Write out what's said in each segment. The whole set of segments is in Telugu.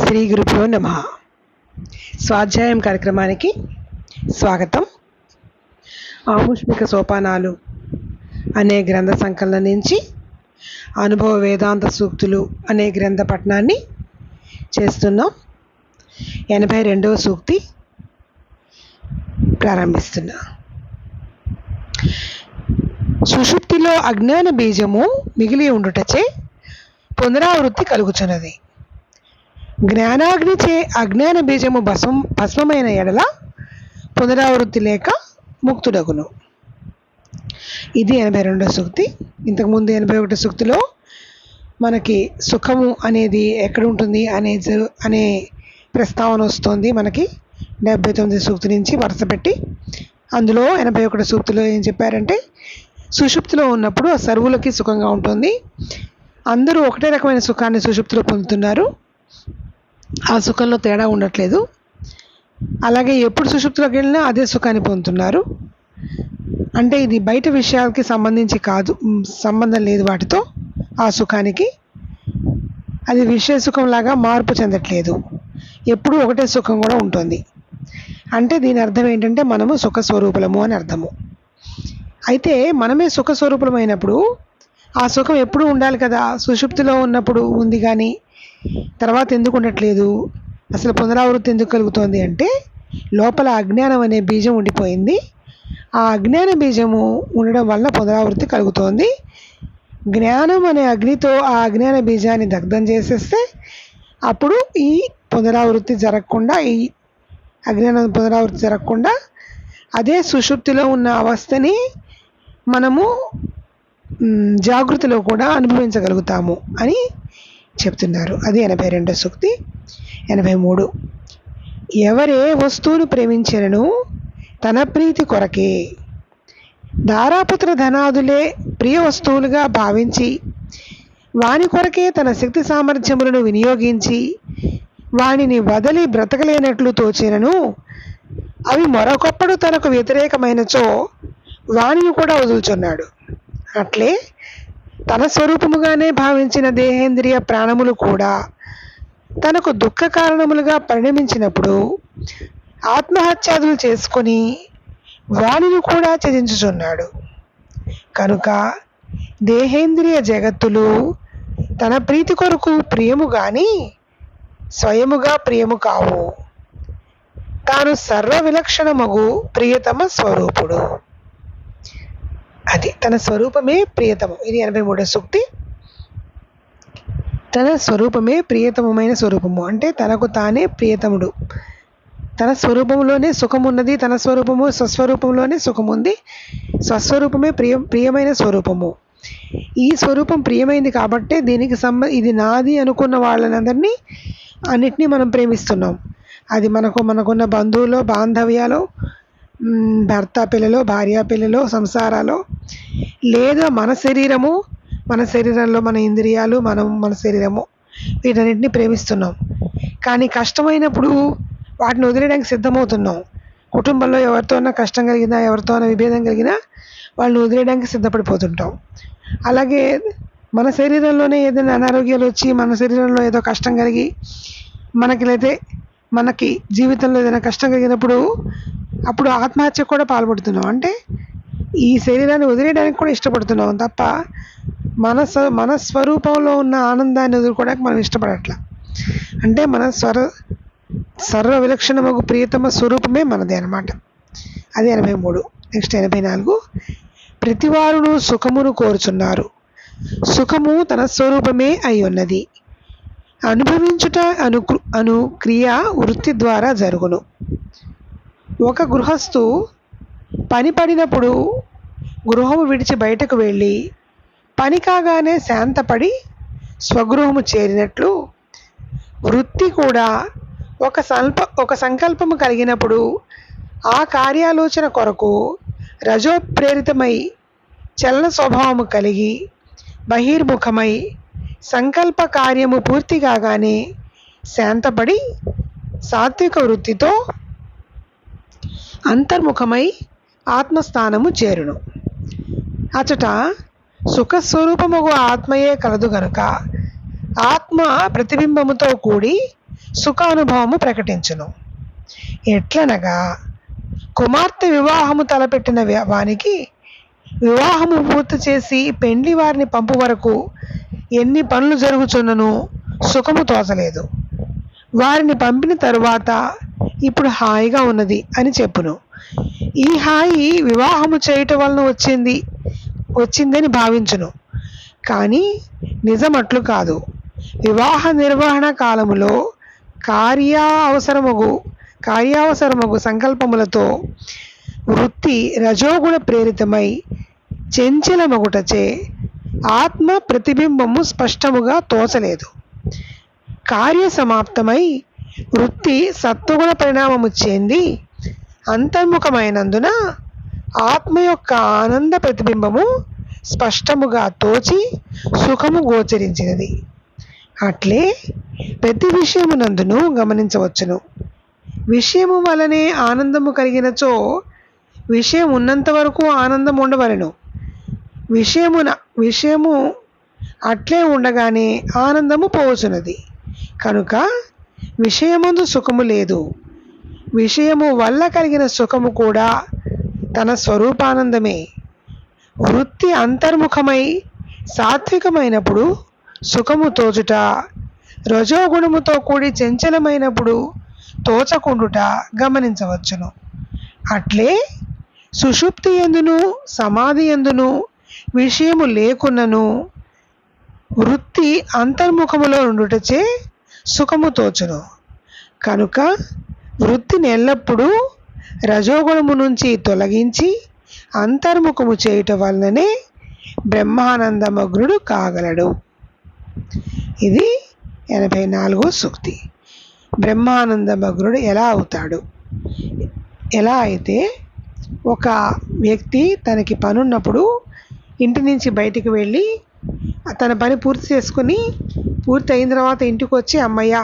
శ్రీ గురుభ్యో నమః. స్వాధ్యాయం కార్యక్రమానికి స్వాగతం. ఆముష్మిక సోపానాలు అనే గ్రంథ సంకలనం నుంచి అనుభవ వేదాంత సూక్తులు అనే గ్రంథ పఠనాన్ని చేస్తున్నాం. 82వ సూక్తి ప్రారంభిస్తున్నా. సుషుప్తిలో అజ్ఞాన బీజము మిగిలి ఉండుటచే పునరావృత్తి కలుగుచున్నది. జ్ఞానాగ్నిచే అజ్ఞాన బీజము భస్మమైన ఎడల పునరావృత్తి లేక ముక్తుడగును. ఇది 82వ సూక్తి. ఇంతకుముందు 81 సూక్తిలో మనకి సుఖము అనేది ఎక్కడ ఉంటుంది అనే ప్రస్తావన వస్తుంది. మనకి 79 సూక్తి నుంచి వరుస పెట్టి అందులో 81 సూక్తిలో ఏం చెప్పారంటే, సుషుప్తిలో ఉన్నప్పుడు ఆ సర్వులకి సుఖంగా ఉంటుంది. అందరూ ఒకటే రకమైన సుఖాన్ని సుషుప్తిలో పొందుతున్నారు. ఆ సుఖంలో తేడా ఉండట్లేదు. అలాగే ఎప్పుడు సుషుప్తిలోకి వెళ్ళినా అదే సుఖాన్ని పొందుతున్నారు. అంటే ఇది బయట విషయాలకి సంబంధించి కాదు, సంబంధం లేదు వాటితో. ఆ సుఖానికి అది విషయ సుఖంలాగా మార్పు చెందట్లేదు. ఎప్పుడూ ఒకటే సుఖం కూడా ఉంటుంది. అంటే దీని అర్థం ఏంటంటే మనము సుఖ స్వరూపులము అని అర్థము. అయితే మనమే సుఖ స్వరూపులమైనప్పుడు ఆ సుఖం ఎప్పుడు ఉండాలి కదా. సుషుప్తిలో ఉన్నప్పుడు ఉంది కానీ తర్వాత ఎందుకు ఉండట్లేదు? అసలు పునరావృత్తి ఎందుకు కలుగుతోంది అంటే, లోపల అజ్ఞానం అనే బీజం ఉండిపోయింది. ఆ అజ్ఞాన బీజము ఉండడం వల్ల పునరావృత్తి కలుగుతోంది. జ్ఞానం అనే అగ్నితో ఆ అజ్ఞాన బీజాన్ని దగ్ధం చేసేస్తే అప్పుడు ఈ పునరావృత్తి జరగకుండా, ఈ అజ్ఞానం పునరావృత్తి జరగకుండా అదే సుషుప్తిలో ఉన్న అవస్థని మనము జాగృతిలో కూడా అనుభవించగలుగుతాము అని చెప్తున్నారు. అది 82వ సూక్తి. 83. ఎవరే వస్తువును ప్రేమించినను తన ప్రీతి కొరకే, దారాపుత్ర ధనాదులే ప్రియ వస్తువులుగా భావించి వాని కొరకే తన శక్తి సామర్థ్యములను వినియోగించి వానిని వదలి బ్రతకలేనట్లు తోచినను అవి మరొకప్పుడు తనకు వ్యతిరేకమైనచో వానిని కూడా వదులుచున్నాడు. అట్లే తన స్వరూపముగానే భావించిన దేహేంద్రియ ప్రాణములు కూడా తనకు దుఃఖ కారణములుగా పరిణమించినప్పుడు ఆత్మహత్యాదులు చేసుకొని వానిని కూడా త్యజించుచున్నాడు. కనుక దేహేంద్రియ జగత్తులు తన ప్రీతి కొరకు ప్రియము గాని స్వయముగా ప్రియము కావు. తాను సర్వ విలక్షణమగు ప్రియతమ స్వరూపుడు. అది తన స్వరూపమే ప్రియతము. ఇది 83వ సూక్తి. తన స్వరూపమే ప్రియతమమైన స్వరూపము అంటే తనకు తానే ప్రియతముడు. తన స్వరూపంలోనే సుఖం ఉన్నది. తన స్వరూపము స్వస్వరూపంలోనే సుఖం ఉంది. స్వస్వరూపమే ప్రియమైన స్వరూపము. ఈ స్వరూపం ప్రియమైంది కాబట్టే దీనికి ఇది నాది అనుకున్న వాళ్ళనందరినీ అన్నిటినీ మనం ప్రేమిస్తున్నాం. అది మనకున్న బంధువులో, బాంధవ్యాలో, భర్త పిల్లలో, భార్య పిల్లలో, సంసారాలో, లేదా మన శరీరంలో మన ఇంద్రియాలు, మన శరీరము, వీటన్నిటిని ప్రేమిస్తున్నాం. కానీ కష్టమైనప్పుడు వాటిని వదిలేయడానికి సిద్ధమవుతున్నాం. కుటుంబంలో ఎవరితోనైనా కష్టం కలిగినా, ఎవరితోనైనా విభేదం కలిగినా వాళ్ళని వదిలేయడానికి సిద్ధపడిపోతుంటాం. అలాగే మన శరీరంలోనే ఏదైనా అనారోగ్యాలు వచ్చి, మన శరీరంలో ఏదో కష్టం కలిగి మనకి జీవితంలో ఏదైనా కష్టం కలిగినప్పుడు అప్పుడు ఆత్మహత్య కూడా పాల్పడుతున్నాం. అంటే ఈ శరీరాన్ని వదిలేయడానికి కూడా ఇష్టపడుతున్నాం తప్ప మన స్వరూపంలో ఉన్న ఆనందాన్ని వదులుకోవడానికి మనం ఇష్టపడట్లా. అంటే మన సర్వ విలక్షణమగు ప్రియతమ స్వరూపమే మనదే అన్నమాట. అది 83. నెక్స్ట్ 84. ప్రతివారును సుఖమును కోరుచున్నారు. సుఖము తన స్వరూపమే అయి ఉన్నది. అనుభవించుట అను క్రియ వృత్తి ద్వారా జరుగును. ఒక గృహస్థు పని పడినప్పుడు గృహము విడిచి బయటకు వెళ్ళి పని కాగానే శాంతపడి స్వగృహము చేరినట్లు వృత్తి కూడా ఒక సంకల్పము కలిగినప్పుడు ఆ కార్యాలోచన కొరకు రజోప్రేరితమై చలన స్వభావము కలిగి బహిర్ముఖమై సంకల్ప కార్యము పూర్తి కాగానే శాంతపడి సాత్విక వృత్తితో అంతర్ముఖమై ఆత్మస్థానము చేరును. అచట సుఖస్వరూపముగు ఆత్మయే కలదు గనుక ఆత్మ ప్రతిబింబముతో కూడి సుఖానుభవము ప్రకటించును. ఎట్లనగా కుమార్తె వివాహము తలపెట్టిన వానికి వివాహము పూర్తి చేసి పెండ్లి వారిని పంపు వరకు ఎన్ని పనులు జరుగుచున్నను సుఖము తోచలేదు. వారిని పంపిన తరువాత ఇప్పుడు హాయిగా ఉన్నది అని చెప్పును. ఈ హాయి వివాహము చేయటం వలన వచ్చిందని భావించును. కానీ నిజమట్లు కాదు. వివాహ నిర్వహణ కాలములో కార్యావసరమగు సంకల్పములతో వృత్తి రజోగుణ ప్రేరితమై చెంచలమగుటచే ఆత్మ ప్రతిబింబము స్పష్టముగా తోచలేదు. కార్య సమాప్తమై వృత్తి సత్వగుణ పరిణామము చెంది అంతర్ముఖమైనందున ఆత్మ యొక్క ఆనంద ప్రతిబింబము స్పష్టముగా తోచి సుఖము గోచరించినది. అట్లే ప్రతి విషయమునందును గమనించవచ్చును. విషయము వలనే ఆనందము కలిగినచో విషయం ఉన్నంత వరకు ఆనందం ఉండవలెను. విషయము అట్లే ఉండగానే ఆనందము పోవచ్చున్నది. కనుక విషయమందు సుఖము లేదు. విషయము వల్ల కలిగిన సుఖము కూడా తన స్వరూపానందమే. వృత్తి అంతర్ముఖమై సాత్వికమైనప్పుడు సుఖము తోచుట, రజోగుణముతో కూడి చంచలమైనప్పుడు తోచకుండుట గమనించవచ్చును. అట్లే సుషుప్తి యందును సమాధి యందును విషయము లేకున్నను వృత్తి అంతర్ముఖములో ఉండుటచే సుఖము తోచును. కనుక వృత్తిని ఎల్లప్పుడూ రజోగుణము నుంచి తొలగించి అంతర్ముఖము చేయుట వలననే బ్రహ్మానందమగ్నుడు కాగలడు. ఇది 84వ సూక్తి. బ్రహ్మానందమగ్నుడు ఎలా అవుతాడు? ఎలా అయితే ఒక వ్యక్తి తనకి పనున్నప్పుడు ఇంటి నుంచి బయటికి వెళ్ళి తన పని పూర్తి చేసుకుని పూర్తి అయిన తర్వాత ఇంటికి వచ్చి అమ్మయ్య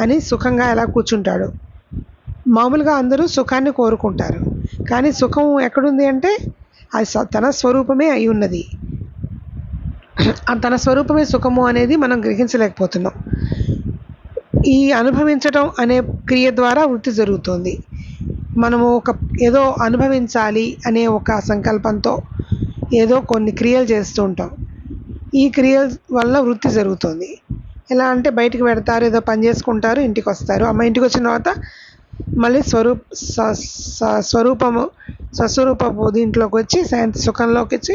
అని సుఖంగా ఎలా కూర్చుంటాడు. మామూలుగా అందరూ సుఖాన్ని కోరుకుంటారు. కానీ సుఖం ఎక్కడుంది అంటే అది తన స్వరూపమే అయి ఉన్నది. తన స్వరూపమే సుఖము అనేది మనం గ్రహించలేకపోతున్నాం. ఈ అనుభవించటం అనే క్రియ ద్వారా వృత్తి జరుగుతుంది. మనము ఏదో అనుభవించాలి అనే ఒక సంకల్పంతో ఏదో కొన్ని క్రియలు చేస్తూ ఉంటాం. ఈ క్రియల వల్ల వృత్తి జరుగుతుంది. ఎలా అంటే బయటికి పెడతారు, ఏదో పని చేసుకుంటారు, ఇంటికి వస్తారు. ఇంటికి వచ్చిన తర్వాత మళ్ళీ స్వస్వరూపపు దీంట్లోకి వచ్చి శాంతి సుఖంలోకి వచ్చి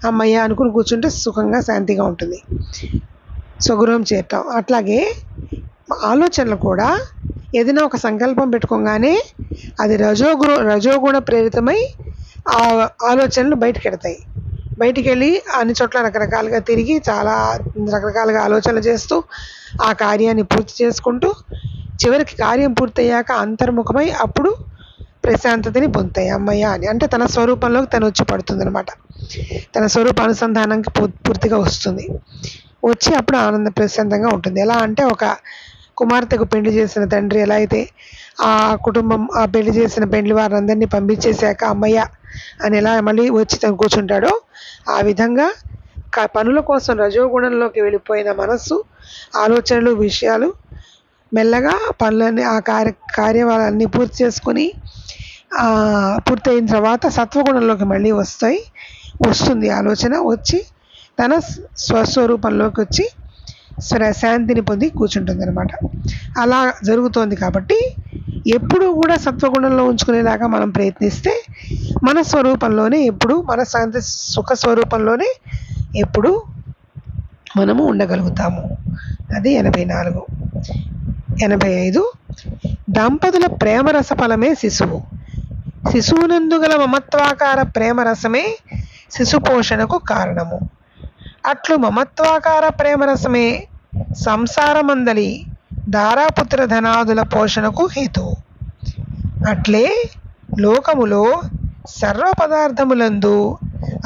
అమ్మయ్య అనుకుని కూర్చుంటే సుఖంగా శాంతిగా ఉంటుంది. స్వగృహం చేరటం. అట్లాగే ఆలోచనలు కూడా ఏదైనా ఒక సంకల్పం పెట్టుకోగానే అది రజోగుణ ప్రేరితమై ఆ ఆలోచనలు బయటకెడతాయి. బయటికి వెళ్ళి అన్ని చోట్ల రకరకాలుగా తిరిగి చాలా రకరకాలుగా ఆలోచనలు చేస్తూ ఆ కార్యాన్ని పూర్తి చేసుకుంటూ చివరికి కార్యం పూర్తయ్యాక అంతర్ముఖమై అప్పుడు ప్రశాంతతని పొందుతాయి. అమ్మయ్య అని అంటే తన స్వరూపంలోకి తను వచ్చి పడుతుంది అనమాట. తన స్వరూప అనుసంధానానికి పూర్తిగా వస్తుంది. వచ్చి అప్పుడు ఆనంద ప్రశాంతంగా ఉంటుంది. ఎలా అంటే ఒక కుమార్తెకు పెళ్లి చేసిన తండ్రి ఎలా అయితే ఆ కుటుంబం ఆ పెళ్లి చేసిన పెళ్లి వారందరినీ పంపించేశాక అమ్మయ్య అని ఎలా మళ్ళీ వచ్చి తను కూర్చుంటాడో ఆ విధంగా పనుల కోసం రజోగుణంలోకి వెళ్ళిపోయిన మనస్సు, ఆలోచనలు, విషయాలు మెల్లగా పనులన్నీ ఆ కార్యవాలన్నీ పూర్తి చేసుకొని పూర్తయిన తర్వాత సత్వగుణంలోకి మళ్ళీ వస్తుంది ఆలోచన. వచ్చి తన స్వస్వరూపంలోకి వచ్చి శాంతిని పొంది కూర్చుంటుంది అనమాట. అలా జరుగుతోంది. కాబట్టి ఎప్పుడు కూడా సత్వగుణంలో ఉంచుకునేలాగా మనం ప్రయత్నిస్తే మన స్వరూపంలోనే ఎప్పుడు మన శాంతి సుఖ స్వరూపంలోనే ఎప్పుడు మనము ఉండగలుగుతాము. అది 84. 85 దంపతుల ప్రేమరస ఫలమే శిశువు. శిశువునందు గల మమత్వాకార ప్రేమరసమే శిశు పోషణకు కారణము. అట్లు మమత్వాకార ప్రేమరసమే సంసారమందలి దారాపుత్ర ధనాదుల పోషణకు హేతువు. అట్లే లోకములో సర్వ పదార్థములందు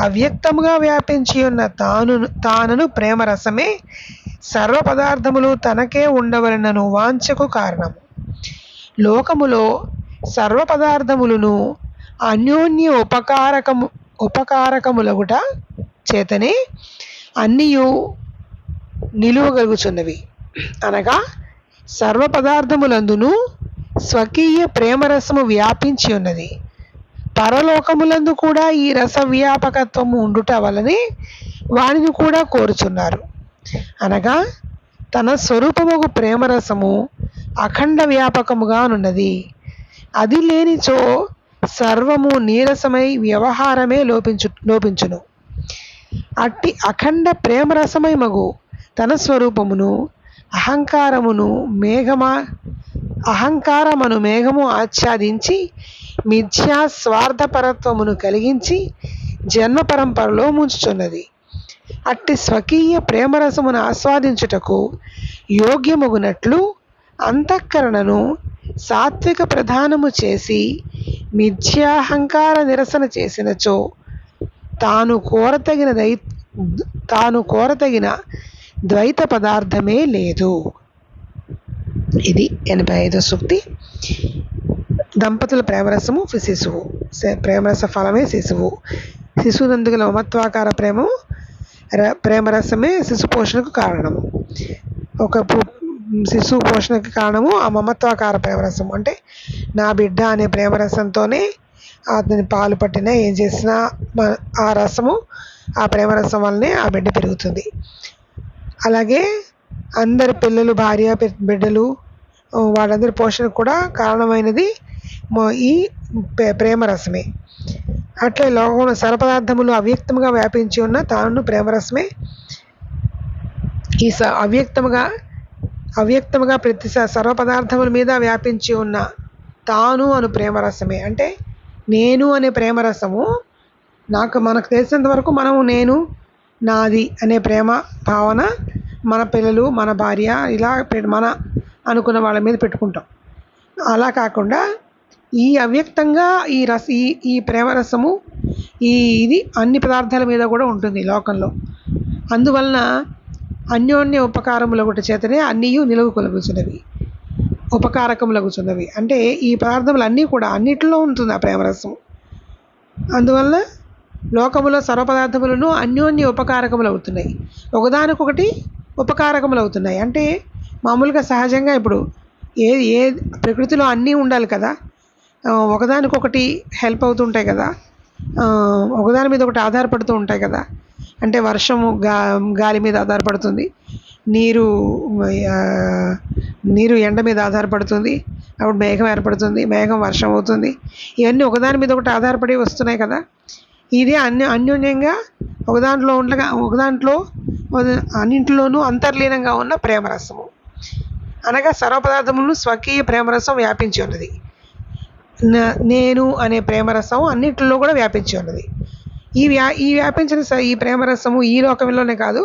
అవ్యక్తముగా వ్యాపించి ఉన్న తానను ప్రేమరసమే సర్వ పదార్థములు తనకే ఉండవలనను వాంఛకు కారణము. లోకములో సర్వ పదార్థములను అన్యోన్య ఉపకారకములగుట చేతనే అన్నియు నిలువగలుగుచున్నవి. అనగా సర్వ పదార్థములందును స్వకీయ ప్రేమరసము వ్యాపించి ఉన్నది. పరలోకములందు కూడా ఈ రస వ్యాపకత్వము ఉండుట వలనే వానిని కూడా కోరుచున్నారు. అనగా తన స్వరూపముకు ప్రేమరసము అఖండ వ్యాపకముగానున్నది. అది లేనిచో సర్వము నీరసమై వ్యవహారమే లోపించును. అట్టి అఖండ ప్రేమరసమై మగు తన స్వరూపమును అహంకారమను మేఘము ఆచ్ఛాదించి మిథ్యా స్వార్థపరత్వమును కలిగించి జన్మ పరంపరలో ముంచుచున్నది. అట్టి స్వకీయ ప్రేమరసమును ఆస్వాదించుటకు యోగ్యమగునట్లు అంతఃకరణను సాత్విక ప్రధానము చేసి మిథ్యాహంకార నిరసన చేసినచో తాను కోరతగిన ద్వైత పదార్థమే లేదు. ఇది 85వ సూక్తి. దంపతుల ప్రేమరసము శిశువు. ప్రేమరస ఫలమే శిశువు. శిశువునందుగల మమత్వాకార ప్రేమరసమే శిశు పోషణకు కారణము. ఒక శిశువు పోషణకు కారణము ఆ మమత్వాకార ప్రేమరసం. అంటే నా బిడ్డ అనే ప్రేమరసంతోనే అతని పాలు పట్టినా ఏం చేసినా ఆ రసము, ఆ ప్రేమరసం వల్లనే ఆ బిడ్డ పెరుగుతుంది. అలాగే అందరి పిల్లలు, భార్య, బిడ్డలు, వాళ్ళందరి పోషణకు కూడా కారణమైనది ఈ ప్రేమరసమే. అట్లే లోకంలో సర్వపదార్థములు అవ్యక్తముగా వ్యాపించి ఉన్న తాను ప్రేమరసమే. ఈ అవ్యక్తముగా ప్రతి సర్వపదార్థముల మీద వ్యాపించి ఉన్న తాను అను ప్రేమరసమే. అంటే నేను అనే ప్రేమరసము మనకు తెలిసినంత వరకు మనము నేను, నాది అనే ప్రేమ భావన మన పిల్లలు, మన భార్య, ఇలా మన అనుకున్న వాళ్ళ మీద పెట్టుకుంటాం. అలా కాకుండా ఈ అవ్యక్తంగా ఈ ప్రేమరసము ఇది అన్ని పదార్థాల మీద కూడా ఉంటుంది లోకంలో. అందువలన అన్యోన్య ఉపకారములగుట చేతనే అన్నీ నిలువ కొలుగుచున్నవి, ఉపకారకములగుచున్నవి. అంటే ఈ పదార్థములు అన్నీ కూడా అన్నిటిలో ఉంటుంది ఆ ప్రేమరసం. అందువల్ల లోకములో సర్వపదార్థములను అన్యోన్య ఉపకారకములు అవుతున్నాయి, ఒకదానికొకటి ఉపకారకములు అవుతున్నాయి. అంటే మామూలుగా సహజంగా ఇప్పుడు ఏ ప్రకృతిలో అన్నీ ఉండాలి కదా, ఒకదానికొకటి హెల్ప్ అవుతుంటాయి కదా, ఒకదాని మీద ఒకటి ఆధారపడుతూ ఉంటాయి కదా. అంటే వర్షము గాలి మీద ఆధారపడుతుంది, నీరు ఎండ మీద ఆధారపడుతుంది, అప్పుడు మేఘం ఏర్పడుతుంది, మేఘం వర్షం అవుతుంది. ఇవన్నీ ఒకదాని మీద ఒకటి ఆధారపడి వస్తున్నాయి కదా. ఇది అన్యోన్యంగా ఒకదాంట్లో అన్నింటిలోనూ అంతర్లీనంగా ఉన్న ప్రేమరసము. అనగా సర్వపదార్థములను స్వకీయ ప్రేమరసం వ్యాపించి ఉన్నది. నేను అనే ప్రేమరసం అన్నింటిలో కూడా వ్యాపించి ఉన్నది. ఈ వ్యాపించిన ఈ ప్రేమరసము ఈ లోకంలోనే కాదు,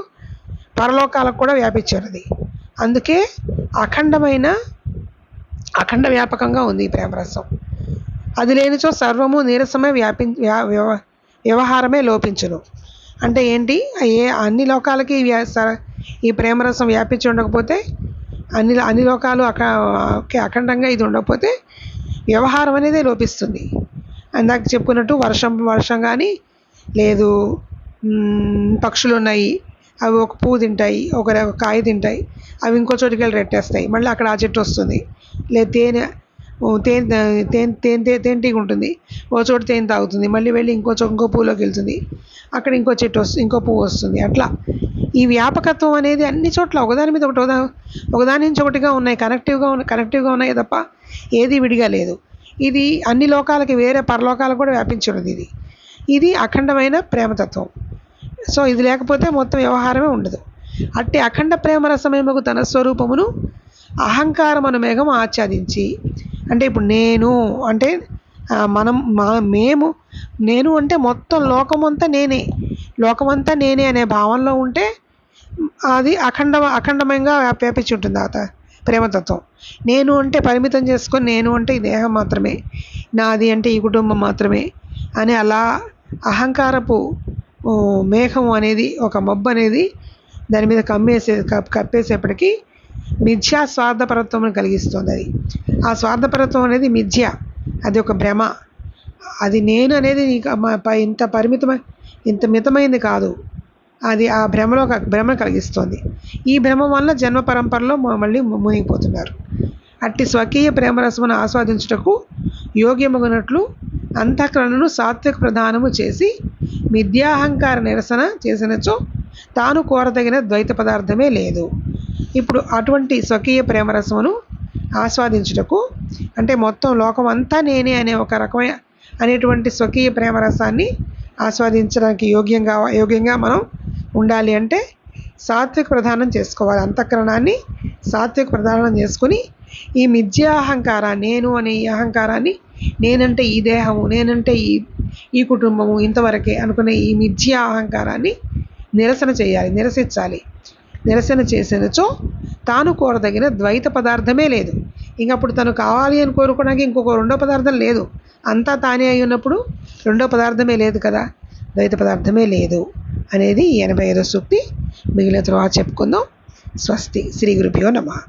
పరలోకాలకు కూడా వ్యాపించి ఉన్నది. అందుకే అఖండ వ్యాపకంగా ఉంది ఈ ప్రేమరసం. అది లేనిచో సర్వము నీరసమే వ్యవహారమే లోపించును. అంటే ఏంటి, అన్ని లోకాలకి ఈ ప్రేమరసం వ్యాపించి ఉండకపోతే, అన్ని లోకాలు అఖండంగా ఇది ఉండకపోతే వ్యవహారం అనేది లోపిస్తుంది. అందాక చెప్పుకున్నట్టు వర్షం కానీ లేదు, పక్షులు ఉన్నాయి, అవి ఒక పువ్వు తింటాయి, ఒక కాయ తింటాయి, అవి ఇంకో చోటుకి వెళ్ళి రెట్టేస్తాయి, మళ్ళీ అక్కడ ఆ చెట్టు వస్తుంది. లేదు తేనెటీగ ఉంటుంది, ఓ చోటు తేనె తాగుతుంది, మళ్ళీ వెళ్ళి ఇంకో పువ్వులోకి వెళ్తుంది, అక్కడ ఇంకో పువ్వు వస్తుంది. అట్లా ఈ వ్యాపకత్వం అనేది అన్ని చోట్ల ఒకదాని మీద ఒకదాని నుంచి ఒకటిగా ఉన్నాయి, కనెక్టివ్గా ఉన్నాయి తప్ప ఏది విడిగా లేదు. ఇది అన్ని లోకాలకి, వేరే పరలోకాలకు కూడా వ్యాపించి ఉన్నది. ఇది అఖండమైన ప్రేమతత్వం. సో ఇది లేకపోతే మొత్తం వ్యవహారమే ఉండదు. అట్టి అఖండ ప్రేమరసమేమగు తన స్వరూపమును అహంకారమను మేఘం ఆచ్ఛాదించి, అంటే ఇప్పుడు నేను అంటే మేము, నేను అంటే మొత్తం లోకమంతా నేనే అనే భావనలో ఉంటే అది అఖండమంగా వ్యాపించి ఉంటుంది ఆ ప్రేమతత్వం. నేను అంటే పరిమితం చేసుకొని, నేను అంటే ఈ దేహం మాత్రమే, నాది అంటే ఈ కుటుంబం మాత్రమే అని అలా అహంకారపు మేఘం అనేది, ఒక మబ్బు అనేది దాని మీద కప్పేసేపటికి మిథ్యా స్వార్థపరత్వం కలిగిస్తుంది. అది ఆ స్వార్థపరత్వం అనేది మిథ్య, అది ఒక భ్రమ. అది నేను అనేది ఇంత మితమైంది కాదు, అది ఆ భ్రమ కలిగిస్తుంది. ఈ భ్రమ వల్ల జన్మ పరంపరలో మళ్ళీ మునిగిపోతున్నారు. అట్టి స్వకీయ ప్రేమరసమును ఆస్వాదించుటకు యోగ్యమగునట్లు అంతఃకరణను సాత్విక ప్రధానము చేసి మిథ్యాహంకార నిరసన చేసినచో తాను కోరదగిన ద్వైత పదార్థమే లేదు. ఇప్పుడు అటువంటి స్వకీయ ప్రేమరసమును ఆస్వాదించుటకు అంటే మొత్తం లోకం అంతా నేనే అనే ఒక రకమైన అనేటువంటి స్వకీయ ప్రేమరసాన్ని ఆస్వాదించడానికి యోగ్యంగా మనం ఉండాలి అంటే సాత్విక ప్రధానం చేసుకోవాలి. అంతఃకరణాన్ని సాత్విక ప్రధానం చేసుకుని ఈ మిథ్యాహంకారాన్ని, నేను అనే ఈ అహంకారాన్ని, నేనంటే ఈ దేహము, నేనంటే ఈ కుటుంబము ఇంతవరకే అనుకునే ఈ మిథ్యా అహంకారాన్ని నిరసించాలి. నిరసన చేసినచో తాను కోరదగిన ద్వైత పదార్థమే లేదు. ఇంకప్పుడు తను కావాలి అని కోరుకోవడానికి ఇంకొక రెండో పదార్థం లేదు. అంతా తానే అయి ఉన్నప్పుడు రెండో పదార్థమే లేదు కదా, ద్వైత పదార్థమే లేదు అనేది 85వ సూక్తి. మిగిలిన తర్వాత చెప్పుకుందాం. స్వస్తి. శ్రీ గురుభ్యో నమః.